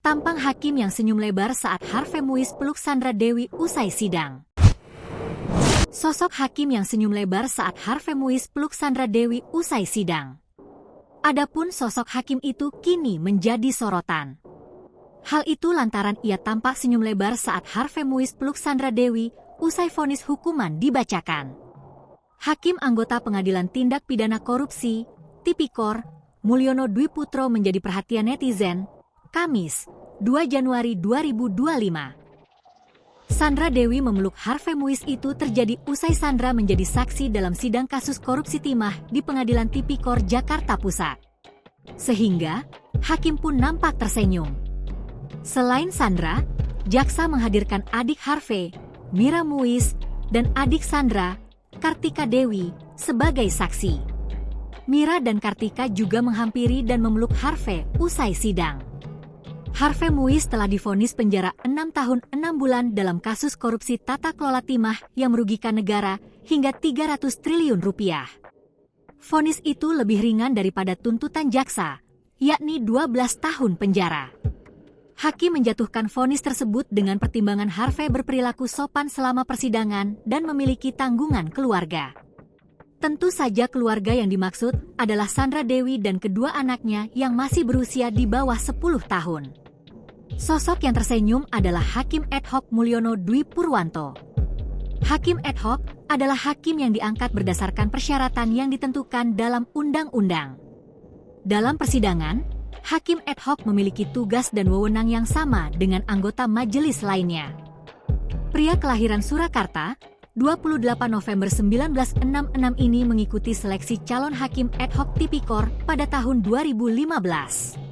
Tampang hakim yang senyum lebar saat Harvey Muiz peluk Sandra Dewi usai sidang. Sosok hakim yang senyum lebar saat Harvey Muiz peluk Sandra Dewi usai sidang. Adapun sosok hakim itu kini menjadi sorotan. Hal itu lantaran ia tampak senyum lebar saat Harvey Muiz peluk Sandra Dewi usai vonis hukuman dibacakan. Hakim anggota Pengadilan Tindak Pidana Korupsi, Tipikor, Mulyono Dwi Putro menjadi perhatian netizen, Kamis, 2 Januari 2025. Sandra Dewi memeluk Harvey Muiz itu terjadi usai Sandra menjadi saksi dalam sidang kasus korupsi timah di Pengadilan Tipikor Jakarta Pusat. Sehingga, hakim pun nampak tersenyum. Selain Sandra, jaksa menghadirkan adik Harvey, Mira Muiz, dan adik Sandra, Kartika Dewi, sebagai saksi. Mira dan Kartika juga menghampiri dan memeluk Harvey usai sidang. Harvey Muiz telah divonis penjara 6 tahun 6 bulan dalam kasus korupsi tata kelola timah yang merugikan negara hingga 300 triliun rupiah. Vonis itu lebih ringan daripada tuntutan jaksa, yakni 12 tahun penjara. Hakim menjatuhkan vonis tersebut dengan pertimbangan Harvey berperilaku sopan selama persidangan dan memiliki tanggungan keluarga. Tentu saja keluarga yang dimaksud adalah Sandra Dewi dan kedua anaknya yang masih berusia di bawah 10 tahun. Sosok yang tersenyum adalah Hakim Ad Hoc Mulyono Dwi Purwanto. Hakim Ad Hoc adalah hakim yang diangkat berdasarkan persyaratan yang ditentukan dalam undang-undang. Dalam persidangan, Hakim Ad Hoc memiliki tugas dan wewenang yang sama dengan anggota majelis lainnya. Pria kelahiran Surakarta, 28 November 1966 ini mengikuti seleksi calon hakim ad hoc Tipikor pada tahun 2015.